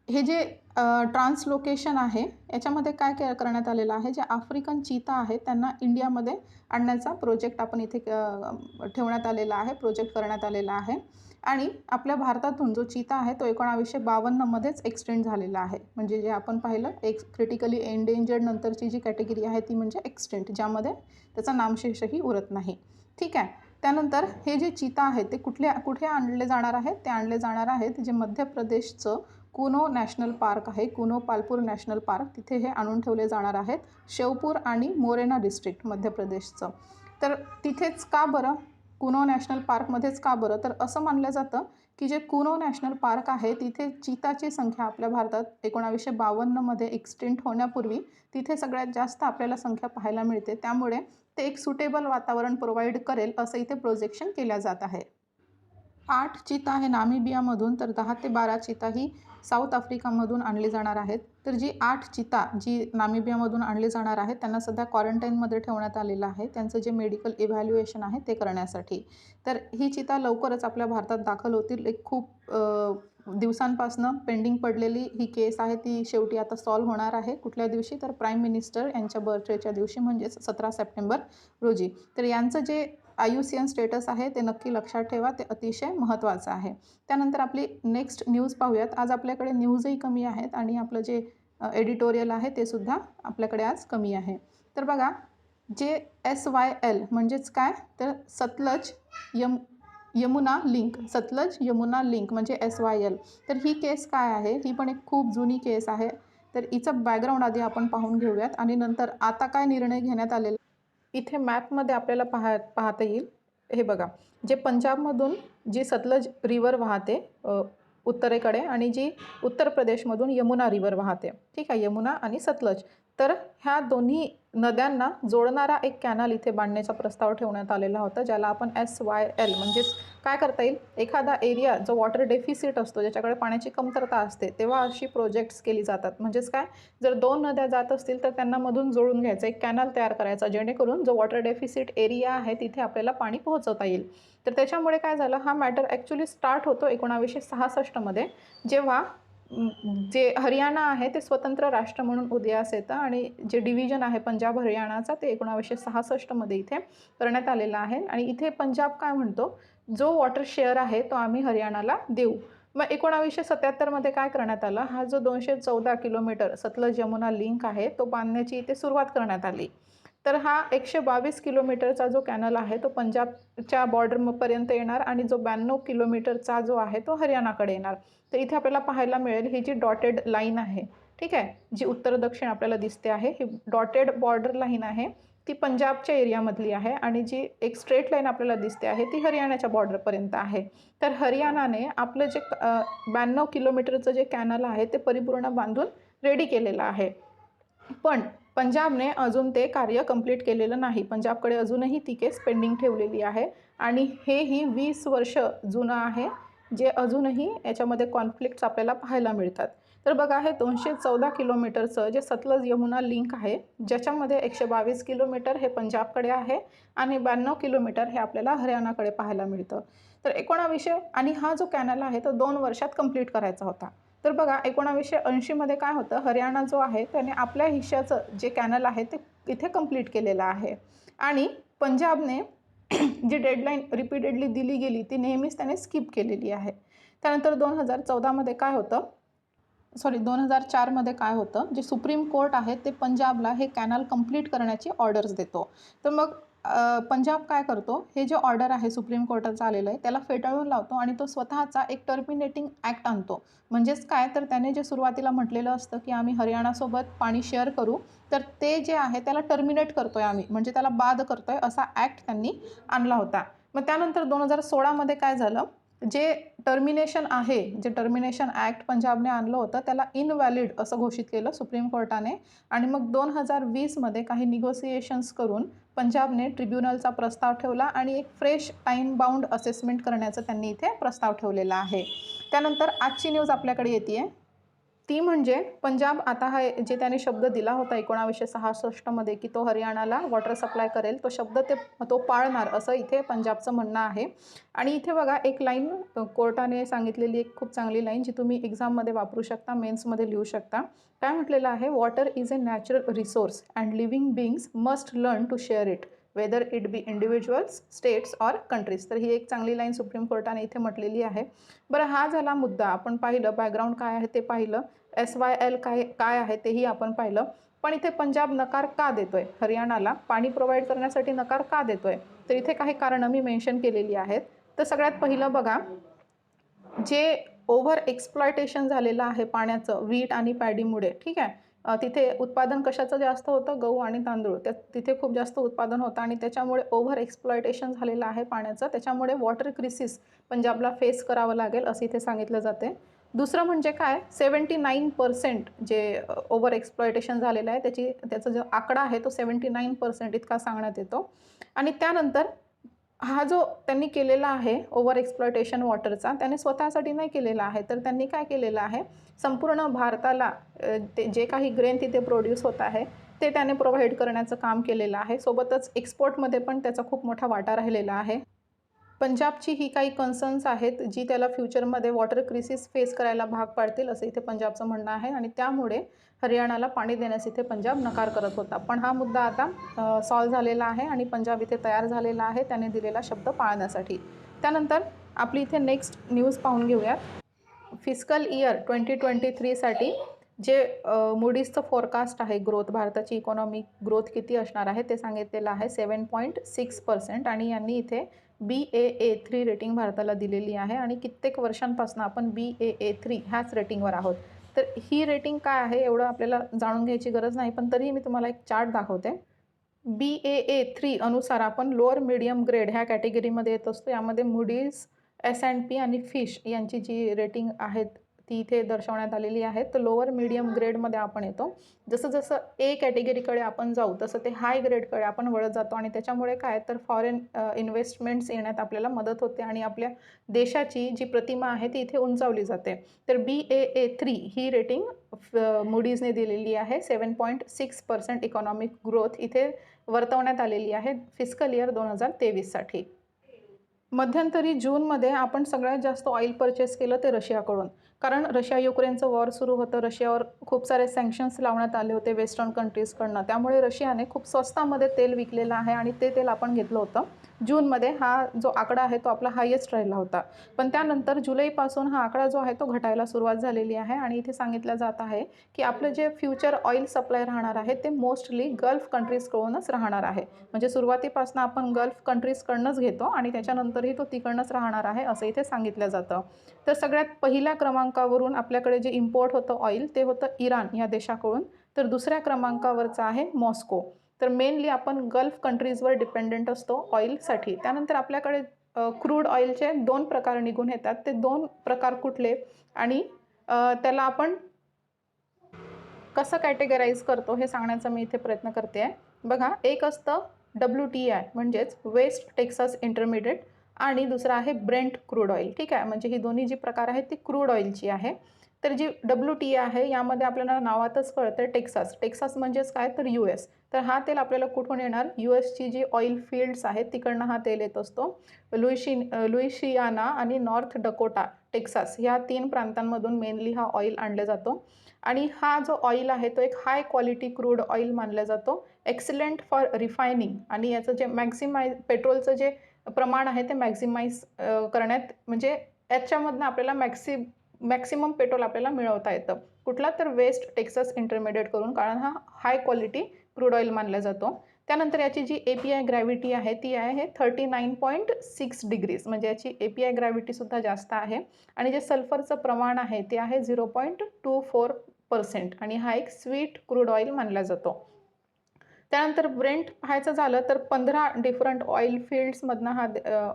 हे जे ट्रान्सलोकेशन आहे याच्यामध्ये काय करण्यात आलेलं आहे, जे आफ्रिकन चिता आहेत त्यांना इंडियामध्ये आणण्याचा प्रोजेक्ट आपण इथे ठेवण्यात आलेला आहे, प्रोजेक्ट करण्यात आलेला आहे. आणि आपल्या भारतातून जो चिता आहे तो 1952मध्येच एक्सटेंड झालेला आहे. म्हणजे जे आपण पाहिलं एक क्रिटिकली एंडेंजर्ड नंतरची जी कॅटेगरी आहे ती म्हणजे एक्सटेंट, ज्यामध्ये त्याचा नामशेषही उरत नाही. ठीक आहे. त्यानंतर हे जे चिता आहे ते कुठे आणले जाणार आहेत, ते आणले जाणार आहेत जे मध्य प्रदेशचं कुनो नॅशनल पार्क आहे, कुनो पालपूर नॅशनल पार्क, तिथे हे आणून ठेवले जाणार आहेत. शेवपूर आणि मोरेना डिस्ट्रिक्ट मध्य प्रदेशचं. तर तिथेच का बरं, कुनो नॅशनल पार्कमध्येच का बरं, तर असं मानलं जातं की जे कुनो नॅशनल पार्क आहे तिथे चिताची संख्या आपल्या भारतात 1952मध्ये एक्सटिंक्ट होण्यापूर्वी तिथे सगळ्यात जास्त आपल्याला संख्या पाहायला मिळते. त्यामुळे ते एक सुटेबल वातावरण प्रोव्हाइड करेल असं इथे प्रोजेक्शन केल्या जात आहे. 8 चिता हे नामिबियामधून तर 10 ते 12 चिता ही साऊथ आफ्रिकामधून आणली जाणार आहेत. तर जी 8 चिता जी नामिबियामधून आणली जाणार आहेत त्यांना सध्या क्वारंटाईनमध्ये ठेवण्यात आलेलं आहे, त्यांचं जे मेडिकल इव्हॅल्युएशन आहे ते करण्यासाठी. तर ही चिता लवकरच आपल्या भारतात दाखल होतील. एक खूप दिवसांपासनं पेंडिंग पडलेली ही केस आहे ती शेवटी आता सॉल्व्ह होणार आहे. कुठल्या दिवशी, तर प्राईम मिनिस्टर यांच्या बर्थडेच्या दिवशी, म्हणजेच 17 सप्टेंबर रोजी. तर यांचं जे IUCN स्टेटस आहे ते नक्की लक्षात ठेवा, ते अतिशय महत्त्वाचं आहे. त्यानंतर आपली नेक्स्ट न्यूज पाहूयात. आज आपल्याकडे न्यूजही कमी आहेत आणि आपलं जे एडिटोरियल आहे ते सुद्धा आपल्याकडे आज कमी आहे. तर बघा जे SYL म्हणजेच काय, तर सतलज यमुना लिंक, सतलज यमुना लिंक म्हणजे SYL. तर ही केस काय आहे, ही पण एक खूप जुनी केस आहे. तर हिचं बॅकग्राऊंड आधी आपण पाहून घेऊयात आणि नंतर आता काय निर्णय घेण्यात आलेला इथे मॅपमध्ये आपल्याला पाहता येईल. हे बघा, जे पंजाबमधून जी सतलज रिव्हर वाहते उत्तरेकडे आणि जी उत्तर प्रदेशमधून यमुना रिव्हर वाहते. ठीक आहे, यमुना आणि सतलज. तर ह्या दोन्ही नद्यांना जोडणारा एक कॅनल इथे बांधण्याचा प्रस्ताव ठेवण्यात आलेला होता, ज्याला आपण SYL म्हणजेच काय करता येईल, एखादा एरिया जो वॉटर डेफिसिट असतो, ज्याच्याकडे पाण्याची कमतरता असते, तेव्हा अशी प्रोजेक्ट्स केली जातात. म्हणजेच काय, जर 2 नद्या जात असतील तर त्यांना मधून जोडून घ्यायचं, एक कॅनल तयार करायचा, जेणेकरून जो वॉटर डेफिसिट एरिया आहे तिथे आपल्याला पाणी पोहोचवता येईल. तर त्याच्यामुळे काय झालं, हा मॅटर ॲक्च्युली स्टार्ट होतो 1966मध्ये, जेव्हा जे हरियाणा आहे ते स्वतंत्र राष्ट्र म्हणून उदयास येतं आणि जे डिव्हिजन आहे पंजाब हरियाणाचा ते 1966मध्ये इथे करण्यात आलेला आहे. आणि इथे पंजाब काय म्हणतो, जो वॉटर शेअर आहे तो आम्ही हरियाणाला देऊ. मग 1977मध्ये काय करण्यात आलं, हा जो 214 किलोमीटर सतलज यमुना लिंक आहे तो बांधण्याची इथे सुरुवात करण्यात आली. तर हा 122 किलोमीटरचा जो कॅनल आहे तो पंजाबच्या बॉर्डरपर्यंत येणार आणि जो 92 किलोमीटरचा जो आहे तो हरियाणाकडे येणार. तर इथे आपल्याला पाहायला मिळेल ही जी डॉटेड लाईन आहे, ठीक आहे, जी उत्तर दक्षिण आपल्याला दिसते आहे, ही डॉटेड बॉर्डर लाईन आहे, ती पंजाबच्या एरियामधली आहे आणि जी एक स्ट्रेट लाईन आपल्याला दिसते आहे ती हरियाणाच्या बॉर्डरपर्यंत आहे. तर हरियाणाने आपलं जे 92 किलोमीटरचं जे कॅनल आहे ते परिपूर्ण बांधून रेडी केलेलं आहे. पण पंजाबने अजून ते कार्य कंप्लीट केलेलं नाही. पंजाबकडे अजूनही ती केस पेंडिंग ठेवलेली आहे आणि हेही 20 वर्ष जुनं आहे, जे अजूनही याच्यामध्ये कॉन्फ्लिक्ट्स आपल्याला पाहायला मिळतात. तर बघा, हे 214 किलोमीटरचं जे सतलज यमुना लिंक आहे, ज्याच्यामध्ये 122 किलोमीटर हे पंजाबकडे आहे आणि 92 किलोमीटर हे आपल्याला हरियाणाकडे पाहायला मिळतं. तर 1900 आणि हा जो कॅनल आहे तो 2 वर्षात कंप्लीट करायचा होता. तर बघा, 1980मध्ये काय होतं, हरियाणा जो आहे त्याने आपल्या हिश्श्याचं जे कॅनल आहे ते इथे कंप्लीट केलेलं आहे आणि पंजाबने जी डेडलाईन रिपीटेडली दिली गेली ती नेहमीच त्याने स्किप केलेली आहे. त्यानंतर 2014मध्ये काय होतं, 2004मध्ये काय होतं, जे सुप्रीम कोर्ट आहे ते पंजाबला हे कॅनल कंप्लीट करण्याची ऑर्डर्स देतो. तर मग पंजाब काय करतो, हे जे ऑर्डर आहे सुप्रीम कोर्टाचं आलेलं आहे त्याला फेटाळून लावतो आणि तो स्वतःचा एक टर्मिनेटिंग ॲक्ट आणतो. म्हणजेच काय, तर त्याने जे सुरुवातीला म्हटलेलं असतं की आम्ही हरियाणासोबत पाणी शेअर करू, तर ते जे आहे त्याला टर्मिनेट करतोय आम्ही, म्हणजे त्याला बाद करतोय असा ॲक्ट त्यांनी आणला होता. मग त्यानंतर 2016मध्ये काय झालं, जे टर्मिनेशन ॲक्ट पंजाबने आणलं होतं त्याला इनव्हॅलिड असं घोषित केलं सुप्रीम कोर्टाने आणि मग 2020मध्ये काही निगोसिएशन्स करून पंजाबने ट्रिब्युनलचा प्रस्ताव ठेवला आणि एक फ्रेश टाईम बाउंड असेसमेंट करण्याचं त्यांनी इथे प्रस्ताव ठेवलेला आहे. त्यानंतर आजची न्यूज आपल्याकडे येते आहे, ती म्हणजे पंजाब आता हा जे त्याने शब्द दिला होता 1966मध्ये की तो हरियाणाला वॉटर सप्लाय करेल, तो शब्द तो पाळणार असं इथे पंजाबचं म्हणणं आहे. आणि इथे बघा, एक लाईन कोर्टाने सांगितलेली, एक खूप चांगली लाईन जी तुम्ही एक्झाममध्ये वापरू शकता, मेन्समध्ये लिहू शकता. काय म्हटलेलं आहे, water is a natural resource and living beings must learn to share it whether it be individuals, states or countries. तर ही एक चांगली लाईन सुप्रीम कोर्टाने इथे म्हटलेली आहे. बरं, हा झाला मुद्दा. आपण पाहिलं बॅकग्राऊंड काय आहे ते पाहिलं, SYL काय आहे तेही आपण पाहिलं. पण इथे पंजाब नकार का देतोय, हरियाणाला पाणी प्रोव्हाइड करण्यासाठी नकार का देतोय, तर इथे काही कारणं मी मेन्शन केलेली आहेत. तर सगळ्यात पहिलं बघा, जे ओव्हर एक्सप्लॉयटेशन झालेलं आहे पाण्याचं वीट आणि पॅडीमुळे, ठीक आहे, तिथे उत्पादन कशाचं जास्त होतं, गहू आणि तांदूळ, तिथे खूप जास्त उत्पादन होतं आणि त्याच्यामुळे ओव्हर एक्सप्लॉयटेशन झालेलं आहे पाण्याचं, त्याच्यामुळे वॉटर क्रिसिस पंजाबला फेस करावं लागेल असं इथे सांगितलं जाते. दुसरं म्हणजे काय, 79% जे ओव्हर एक्सप्लॉयटेशन झालेलं आहे त्याचा जो आकडा आहे तो 79% इतका सांगण्यात येतो. आणि त्यानंतर हा जो त्यांनी केलेला आहे ओव्हर एक्सप्लॉयटेशन वॉटरचा, त्याने स्वतःसाठी नाही केलेला आहे, तर त्यांनी काय केलेलं आहे, संपूर्ण भारताला ते जे काही ग्रेन तिथे प्रोड्यूस होत आहे ते त्याने प्रोव्हाइड करण्याचं काम केलेलं आहे. सोबतच एक्सपोर्टमध्ये पण त्याचा खूप मोठा वाटा राहिलेला आहे. पंजाबची ही काही कन्सर्न्स आहेत जी त्याला फ्युचरमध्ये वॉटर क्रिसिस फेस करायला भाग पाडतील असं इथे पंजाबचं म्हणणं आहे आणि त्यामुळे हरियाणाला पाणी देण्यास इथे पंजाब नकार करत होता. पण हा मुद्दा आता सॉल्व झालेला आहे आणि पंजाब इथे तयार झालेला आहे त्याने दिलेला शब्द पाळण्यासाठी. त्यानंतर आपली इथे नेक्स्ट न्यूज पाहून घेऊयात. फिस्कल इयर 2023साठी जे मूडीजचं फोरकास्ट आहे, ग्रोथ, भारताची इकॉनॉमिक ग्रोथ किती असणार आहे ते सांगितलेलं आहे 7.6% आणि यांनी इथे BAA3 रेटिंग भारताला दिलेली आहे आणि कित्येक वर्षांपासून आपण BAA3 ह्याच रेटिंगवर आहोत. तर ही रेटिंग काय आहे एवढं आपल्याला जाणून घ्यायची गरज नाही, पण तरीही मी तुम्हाला एक चार्ट दाखवते. BAA3 अनुसार आपण लोअर मीडियम ग्रेड ह्या कॅटेगरीमध्ये येत असतो. यामध्ये मूडीज, S&P आणि फिश यांची जी रेटिंग आहेत ती इथे दर्शवण्यात आलेली आहे. तर लोअर मीडियम ग्रेडमध्ये आपण येतो. जसं जसं A कॅटेगरीकडे आपण जाऊ तसं ते हाय ग्रेडकडे आपण वळत जातो आणि त्याच्यामुळे काय, तर फॉरेन इन्व्हेस्टमेंट्स येण्यात आपल्याला मदत होते आणि आपल्या देशाची जी प्रतिमा आहे ती इथे उंचावली जाते. तर BAA3 ही रेटिंग मूडीजने दिलेली आहे. 7.6% इकॉनॉमिक ग्रोथ इथे वर्तवण्यात आलेली आहे फिस्कल इयर 2023साठी. मध्यंतरी जूनमध्ये आपण सगळ्यात जास्त ऑइल परचेस केलं ते रशियाकडून. कारण रशिया युक्रेनचं वॉर सुरू होतं, रशियावर खूप सारे सँक्शन्स लावण्यात आले होते वेस्टर्न कंट्रीजकडनं, त्यामुळे रशियाने खूप स्वस्तामध्ये तेल विकलेलं आहे आणि ते तेल आपण घेतलं होतं जूनमध्ये. हा जो आकडा आहे तो आपला हायेस्ट राहिला होता, पण त्यानंतर जुलैपासून हा आकडा जो आहे तो घटायला सुरुवात झालेली आहे आणि इथे सांगितलं जात आहे की आपलं जे फ्युचर ऑइल सप्लाय राहणार आहे ते मोस्टली गल्फ कंट्रीजकडूनच राहणार आहे. म्हणजे सुरुवातीपासून आपण गल्फ कंट्रीजकडनंच घेतो आणि त्याच्यानंतरही तो तिकडनंच राहणार आहे असं इथे सांगितलं जातं. तर सगळ्यात पहिल्या क्रमांकावरून आपल्याकडे जे इम्पोर्ट होतं ऑइल ते होतं इराण या देशाकडून, तर दुसऱ्या क्रमांकावरचं आहे मॉस्को. तर मेनली आपण गल्फ कंट्रीजवर डिपेंडंट असतो ऑइलसाठी. त्यानंतर आपल्याकडे क्रूड ऑइलचे 2 प्रकार निघून येतात. ते 2 प्रकार कुठले आणि त्याला आपण कसं कॅटेगराईज करतो हे सांगण्याचा मी इथे प्रयत्न करते आहे. बघा, एक असतं WTI म्हणजेच वेस्ट टेक्सास इंटरमिडिएट आणि दुसरं आहे ब्रेंट क्रूड ऑइल. ठीक आहे, म्हणजे ही दोन्ही जी प्रकार आहेत ती क्रूड ऑइलची आहे. तर जी WTI आहे यामध्ये आपल्याला नावातच कळतं टेक्सास. टेक्सास म्हणजेच काय तर US. तर हा तेल आपल्याला कुठून येणार, USची जी ऑइल फील्ड्स आहेत तिकडनं हा तेल येत असतो. लुईशियाना आणि नॉर्थ डकोटा टेक्सास ह्या 3 प्रांतांमधून मेनली हा ऑइल आणला जातो आणि हा जो ऑइल आहे तो एक हाय क्वालिटी क्रूड ऑइल मानला जातो, एक्सलंट फॉर रिफायनिंग. आणि याचं जे पेट्रोलचं जे प्रमाण आहे ते मॅक्झिमाइज करण्यात, म्हणजे याच्यामधनं आपल्याला मॅक्सिमम पेट्रोल आपल्याला मिळवता येतं. कुठला तर वेस्ट टेक्सास इंटरमिडिएट करून, कारण हा हाय क्वालिटी क्रूड ऑइल मानला जातो. त्यानंतर याची जी API ग्रॅव्हिटी आहे ती आहे 39.6 डिग्रीज, म्हणजे याची API ग्रॅव्हिटीसुद्धा जास्त आहे. आणि जे सल्फरचं प्रमाण आहे ते आहे 0.24% आणि हा एक स्वीट क्रूड ऑइल मानला जातो. त्यानंतर ब्रेंट पाहायचं झालं तर 15 डिफरंट ऑइल फील्ड्समधनं हा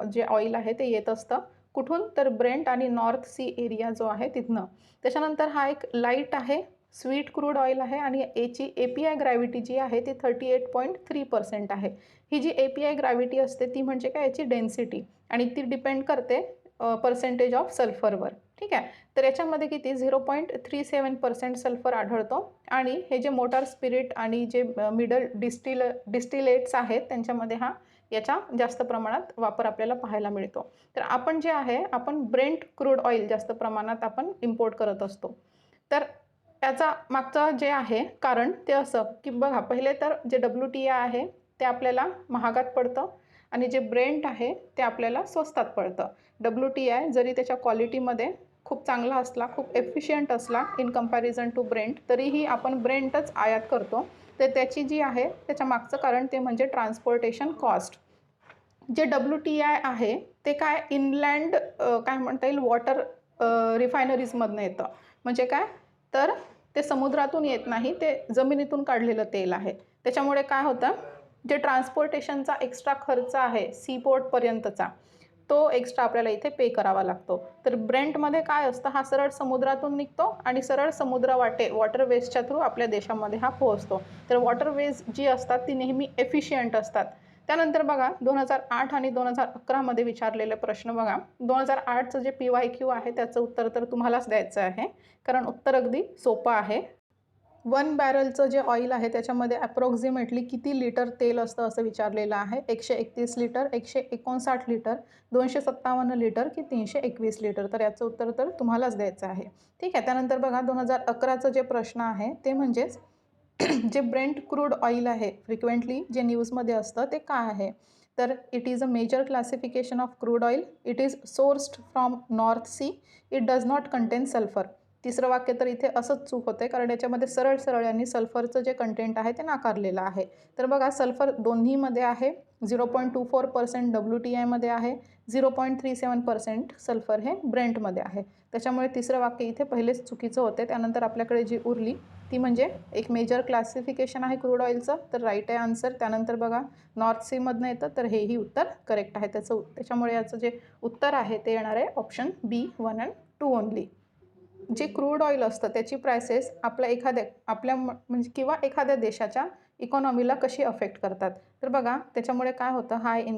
जे ऑइल आहे ते येत असतं. कुठून तर ब्रेंट आणि नॉर्थ सी एरिया जो आहे तिथनं. त्याच्यानंतर हा एक लाईट आहे, स्वीट क्रूड ऑइल आहे आणि याची API ग्रॅव्हिटी जी आहे ती 38.3% आहे. ही जी API ग्रॅव्हिटी असते ती म्हणजे काय, याची डेन्सिटी, आणि ती डिपेंड करते पर्सेंटेज ऑफ सल्फरवर. ठीक आहे, तर याच्यामध्ये किती 0.37% सल्फर आढळतो आणि हे जे मोटार स्पिरिट आणि जे मिडल डिस्टिलेट्स आहेत त्यांच्यामध्ये हा याचा जास्त प्रमाणात वापर आपल्याला पाहायला मिळतो. तर आपण जे आहे आपण ब्रेंट क्रूड ऑइल जास्त प्रमाणात आपण इम्पोर्ट करत असतो. तर त्याचा मागचं जे आहे कारण ते असं की बघा, पहिले तर जे WTI आहे ते आपल्याला महागात पडतं आणि जे ब्रेंट आहे ते आपल्याला स्वस्तात पडतं. WTI जरी त्याच्या क्वालिटीमध्ये खूप चांगला असला, खूप एफिशियंट असला इन कंपॅरिझन टू ब्रेंट, तरीही आपण ब्रेंटच आयात करतो. तर त्याची जी आहे त्याच्या मागचं कारण ते म्हणजे ट्रान्सपोर्टेशन कॉस्ट. जे WTI आहे ते काय इनलँड काय म्हणता येईल वॉटर रिफायनरीजमधनं येतं. म्हणजे काय तर ते समुद्रातून येत नाही, ते जमिनीतून काढलेलं तेल आहे. त्याच्यामुळे काय होतं, जे ट्रान्सपोर्टेशनचा एक्स्ट्रा खर्च आहे सीपोर्टपर्यंतचा, तो एक्स्ट्रा आपल्याला इथे पे करावा लागतो. तर ब्रेंटमध्ये काय असतं, हा सरळ समुद्रातून निघतो आणि सरळ समुद्रवाटे वॉटरवेजच्या थ्रू आपल्या देशामध्ये हा पोहोचतो. तर वॉटरवेज जी असतात ती नेहमी एफिशियंट असतात. त्यानंतर बघा 2008 आणि 2011मध्ये विचारलेले प्रश्न बघा. 2008चं जे PYQ आहे त्याचं उत्तर तर तुम्हालाच द्यायचं आहे, कारण उत्तर अगदी सोपं आहे. 1 बॅरलचं जे ऑइल आहे त्याच्यामध्ये ॲप्रॉक्सिमेटली किती लिटर तेल असतं असं विचारलेलं आहे. 131 लिटर, 159 लिटर, 257 लिटर की 321 लिटर. तर याचं उत्तर तर तुम्हालाच द्यायचं आहे. ठीक आहे, त्यानंतर बघा 2011चं जे प्रश्न आहे ते म्हणजेच जे ब्रेंट क्रूड ऑइल आहे फ्रिक्वेंटली जे न्यूजमध्ये असतं ते काय आहे, तर it is a major classification of crude oil, it is sourced from North Sea, it does not contain sulphur. तिसरं वाक्य तर इथे असंच चूक होते, कारण याच्यामध्ये सरळ सरळ यांनी सल्फरचं जे कंटेंट आहे ते नाकारलेलं आहे. तर बघा, सल्फर दोन्हीमध्ये आहे, 0.24% WTIमध्ये आहे, 0.37% सल्फर हे ब्रेंटमध्ये आहे. त्याच्यामुळे तिसरं वाक्य इथे पहिलेच चुकीचं होते. त्यानंतर आपल्याकडे जी उरली ती म्हणजे एक मेजर क्लासिफिकेशन आहे क्रूड ऑइलचं, तर राईट आहे आन्सर. त्यानंतर बघा नॉर्थ सीमधनं येतं, तर हेही उत्तर करेक्ट आहे त्याच्यामुळे याचं जे उत्तर आहे ते येणार आहे ऑप्शन B 1 and 2 ओनली. जे क्रूड ऑइल असतं त्याची प्राइसेस आपल्या म्हणजे किंवा एखाद्या देशाच्या इकॉनॉमीला कशी अफेक्ट करतात, तर बघा त्याच्यामुळे काय होतं,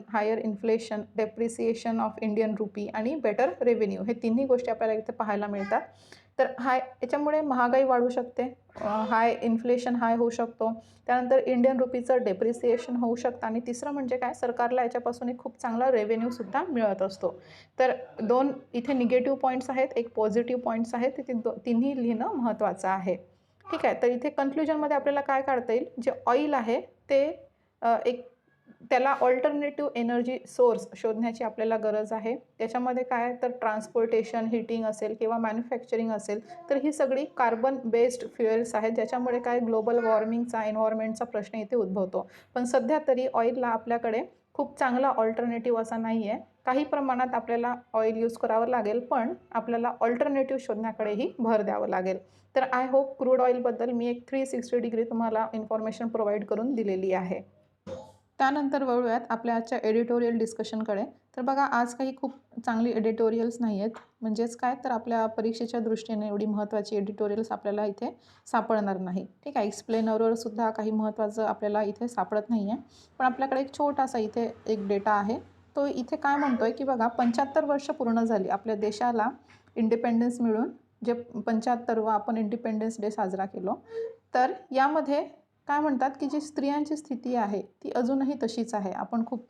higher inflation, depreciation of Indian rupee आणि बेटर रेव्हेन्यू, हे तिन्ही गोष्टी आपल्याला इथे पाहायला मिळतात. तर याच्यामुळे महागाई वाढू शकते, इन्फ्लेशन हाय होऊ शकतो. त्यानंतर इंडियन रुपीचं डेप्रिसिएशन होऊ शकतं आणि तिसरं म्हणजे काय, सरकारला याच्यापासून एक खूप चांगला रेव्हेन्यूसुद्धा मिळत असतो. तर 2 इथे निगेटिव्ह पॉईंट्स आहेत, एक पॉझिटिव्ह पॉईंट्स आहेत, ते तिन्ही लिहिणं महत्त्वाचं आहे. ठीक आहे. तर इथे कन्क्लुजनमध्ये आपल्याला काय काढता येईल, जे ऑइल आहे ते एक त्याला अल्टरनेटिव्ह एनर्जी सोर्स शोधण्याची आपल्याला गरज आहे. त्याच्यामध्ये काय तर ट्रान्सपोर्टेशन, हीटिंग असेल किंवा मॅन्युफॅक्चरिंग असेल, तर ही सगळी कार्बन बेस्ड फ्युएल्स आहेत, ज्याच्यामुळे काय ग्लोबल वॉर्मिंगचा, एन्व्हायर्नमेंटचा प्रश्न इथे उद्भवतो. पण सध्या तरी ऑइलला आपल्याकडे खूप चांगला अल्टरनेटिव्ह असा नाही आहे. काही प्रमाणात आपल्याला ऑइल यूज करावं लागेल, पण आपल्याला अल्टरनेटिव्ह शोधण्याकडेही भर द्यावं लागेल. तर आय होप क्रूड ऑइलबद्दल मी एक 360 डिग्री तुम्हाला इन्फॉर्मेशन प्रोव्हाइड करून दिलेली आहे. त्यानंतर वळूयात आपल्या आजच्या एडिटोरियल डिस्कशनकडे. तर बघा, आज काही खूप चांगली एडिटोरियल्स नाही आहेत. म्हणजेच काय, तर आपल्या परीक्षेच्या दृष्टीने एवढी महत्त्वाची एडिटोरियल्स आपल्याला इथे सापडणार नाही. ठीक आहे. एक्सप्लेनरवर सुद्धा काही महत्त्वाचं आपल्याला इथे सापडत नाही आहे. पण आपल्याकडे एक छोटासा इथे एक डेटा आहे. तो इथे काय म्हणतोय की बघा, 75 वर्ष पूर्ण झाली आपल्या देशाला इंडिपेंडन्स मिळून, जे 75वा आपण इंडिपेंडन्स डे साजरा केलो. तर यामध्ये काय म्हणतात की जी स्त्रियांची स्थिती आहे ती अजूनही तशीच आहे. आपण खूप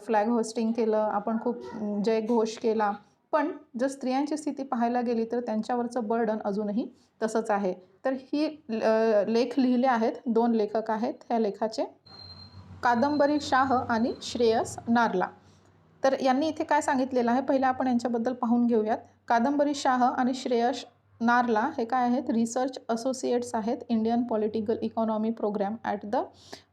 फ्लॅग होस्टिंग केलं, आपण खूप जयघोष केला, पण जर स्त्रियांची स्थिती पाहायला गेली तर त्यांच्यावरचं बर्डन अजूनही तसंच आहे. तर ही लेख लिहिले आहेत, 2 लेखक आहेत. ह्या लेखाचे कादंबरी शाह आणि श्रेयस नारला. तर यांनी इथे काय सांगितलेलं आहे, पहिले आपण यांच्याबद्दल पाहून घेऊयात. कादंबरी शाह आणि श्रेयस नारला हे काय आहेत, रिसर्च असोसिएट्स आहेत, Indian political economy program at the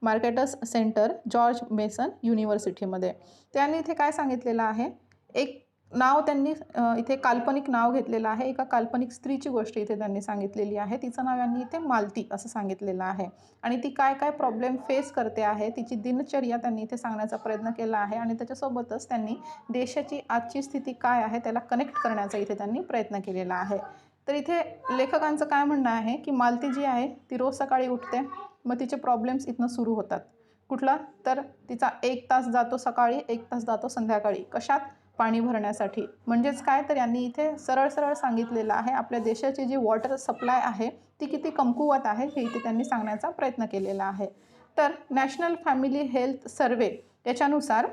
Mercatus Center, George Mason युनिव्हर्सिटीमध्ये. त्यांनी इथे काय सांगितलेलं आहे, एक नाव त्यांनी इथे काल्पनिक नाव घेतलेलं आहे. एका काल्पनिक स्त्रीची गोष्ट इथे त्यांनी सांगितलेली आहे. तिचं नाव यांनी इथे मालती असं सांगितलेलं आहे आणि ती काय काय प्रॉब्लेम फेस करते आहे, तिची दिनचर्या त्यांनी इथे सांगण्याचा प्रयत्न केला आहे आणि त्याच्यासोबतच त्यांनी देशाची आजची स्थिती काय आहे त्याला कनेक्ट करण्याचा इथे त्यांनी प्रयत्न केलेला आहे. तर इथे लेखकांचं काय म्हणणं आहे की मालती जी आहे ती रोज सकाळी उठते, मग तिचे प्रॉब्लेम्स इथनं सुरू होतात. कुठला, तर तिचा 1 तास जातो सकाळी, 1 तास जातो संध्याकाळी. कशात, पाणी भरण्यासाठी. म्हणजेच काय, तर यांनी इथे सरळ सरळ सांगितलेलं आहे आपल्या देशाची जी वॉटर सप्लाय आहे ती किती कमकुवत आहे हे इथे त्यांनी सांगण्याचा प्रयत्न केलेला आहे. तर नॅशनल फॅमिली हेल्थ सर्वे याच्यानुसार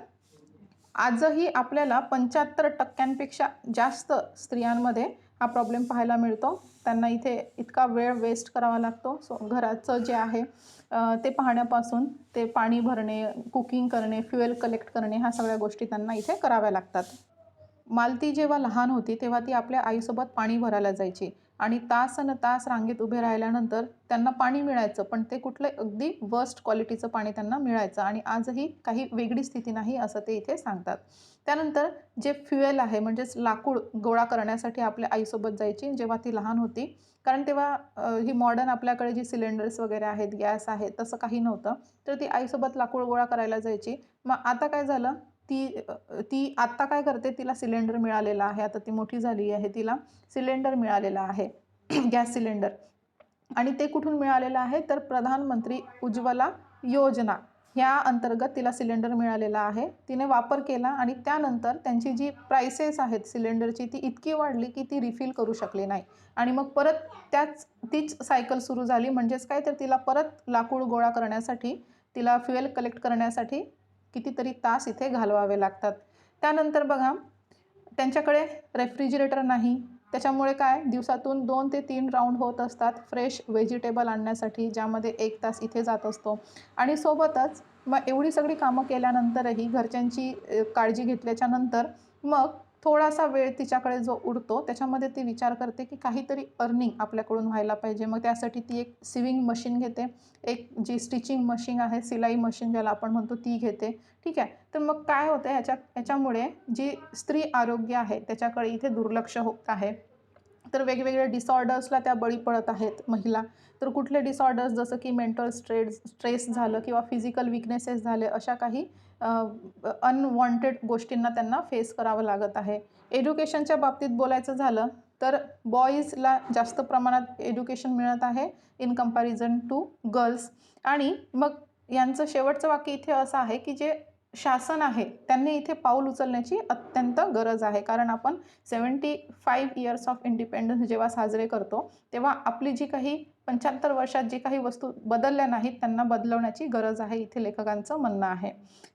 आजही आपल्याला 75% जास्त स्त्रियांमध्ये हा प्रॉब्लेम पाहायला मिळतो. त्यांना इथे इतका वेळ वेस्ट करावा लागतो. घराचं जे आहे ते पाहण्यापासून ते पाणी भरणे, कुकिंग करणे, फ्युएल कलेक्ट करणे, ह्या सगळ्या गोष्टी त्यांना इथे कराव्या लागतात. मालती जेव्हा लहान होती तेव्हा ती आपल्या आईसोबत पाणी भरायला जायची आणि तासनतास रांगेत उभे राहिल्यानंतर त्यांना पाणी मिळायचं, पण ते कुठलं अगदी वर्स्ट क्वालिटीचं पाणी त्यांना मिळायचं आणि आजही काही वेगळी स्थिती नाही असं ते इथे सांगतात. त्यानंतर जे फ्युएल आहे म्हणजेच लाकूड गोळा करण्यासाठी आपल्या आईसोबत जायची जेव्हा ती लहान होती, कारण तेव्हा ही मॉडर्न आपल्याकडे जी सिलेंडर्स वगैरे आहेत, गॅस आहे, तसं काही नव्हतं. तर ती आईसोबत लाकूड गोळा करायला जायची. मग आता काय झालं, ती आत्ता काय करते, तिला सिलेंडर मिळालेला आहे. आता ती मोठी झाली आहे, तिला सिलेंडर मिळालेला आहे गॅस सिलेंडर. आणि ते कुठून मिळालेलं आहे, तर प्रधानमंत्री उज्ज्वला योजना ह्या अंतर्गत तिला सिलेंडर मिळालेला आहे. तिने वापर केला आणि त्यानंतर त्यांची जी प्राइसेस आहेत सिलेंडरची ती इतकी वाढली की ती रिफिल करू शकली नाही आणि मग परत तीच सायकल सुरू झाली. म्हणजेच काय, तर तिला परत लाकूड गोळा करण्यासाठी, तिला फ्युएल कलेक्ट करण्यासाठी कितीतरी तास इथे घालवावे लागतात. त्यानंतर बघा, त्यांच्याकडे रेफ्रिजरेटर नाही. त्याच्यामुळे काय, दिवसातून 2 ते 3 राऊंड होत असतात फ्रेश व्हेजिटेबल आणण्यासाठी, ज्यामध्ये 1 तास इथे जात असतो. आणि सोबतच मग एवढी सगळी कामं केल्यानंतरही घरच्यांची काळजी घेतल्याच्या नंतर मग थोडासा वेळ तिच्याकडे जो उरतो त्याच्यामध्ये ती विचार करते की काहीतरी अर्निंग आपल्याकडून व्हायला पाहिजे. मग त्यासाठी ती एक सिविंग मशीन घेते, एक जी स्टिचिंग मशीन आहे, सिलाई मशीन ज्याला आपण म्हणतो, ती घेते. ठीक आहे. तर मग काय होतं, ह्याच्यामुळे जी स्त्री आरोग्य आहे त्याच्याकडे इथे दुर्लक्ष होत आहे. तर वेगवेगळ्या डिसऑर्डर्सला त्या बळी पडत आहेत महिला. तर कुठले डिसऑर्डर्स, जसं की मेंटल स्ट्रेस झालं किंवा फिजिकल विकनेसेस झाले, अशा काही अनवॉन्टेड गोष्टींना त्यांना फेस करावं लागत आहे. एज्युकेशनच्या बाबतीत बोलायचं झालं तर बॉईजला जास्त प्रमाणात एज्युकेशन मिळत आहे इन कंपॅरिझन टू गर्ल्स. आणि मग यांचं शेवटचं वाक्य इथे असं आहे की जे शासन आहे त्यांनी इथे पाऊल उचलण्याची अत्यंत गरज आहे. कारण आपण 75 इयर्स ऑफ इंडिपेंडन्स जेव्हा साजरे करतो, तेव्हा आपली जी काही 75 वर्षात जी काही वस्तू बदलल्या नाहीत, त्यांना बदलवण्याची गरज आहे, इथे लेखकांचं म्हणणं आहे.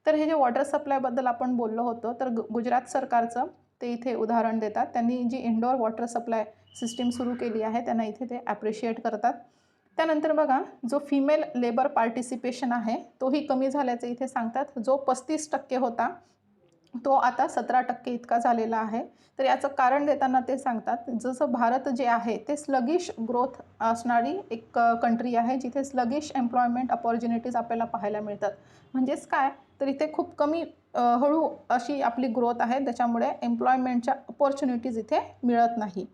तर हे जे वॉटर सप्लायबद्दल आपण बोललो होतो, तर गुजरात सरकारचं ते इथे उदाहरण देतात. त्यांनी जी इंडोअर वॉटर सप्लाय सिस्टीम सुरू केली आहे, त्यांना इथे ते ॲप्रिशिएट करतात. त्यानंतर बघा, जो फिमेल लेबर पार्टिसिपेशन आहे, तोही कमी झाल्याचे इथे सांगतात. जो 35% होता, तो आता 17% इतका झालेला आहे. तर याचं कारण देताना ते सांगतात, जसं भारत जे आहे ते स्लगिश ग्रोथ असणारी एक कंट्री आहे, जिथे स्लगिश एम्प्लॉयमेंट अपॉर्च्युनिटीज आपल्याला पाहायला मिळतात. म्हणजेच काय, तर इथे खूप कमी हळू अशी आपली ग्रोथ आहे, त्याच्यामुळे एम्प्लॉयमेंटच्या अपॉर्च्युनिटीज इथे मिळत नाही.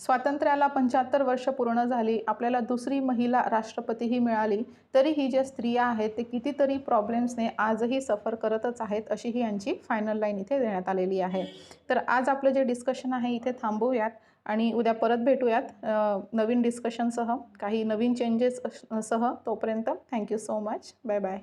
स्वातंत्र्याला 75 वर्ष पूर्ण झाली, आपल्याला दुसरी महिला राष्ट्रपतीही मिळाली, तरी ही ज्या स्त्रिया आहेत ते कितीतरी प्रॉब्लेम्सने आजही सफर करतच आहेत, अशी ही यांची फायनल लाईन इथे देण्यात आलेली आहे. तर आज आपलं जे डिस्कशन आहे इथे थांबवूयात आणि उद्या परत भेटूयात नवीन डिस्कशनसह, काही नवीन चेंजेस सह. तोपर्यंत thank you so much. Bye bye.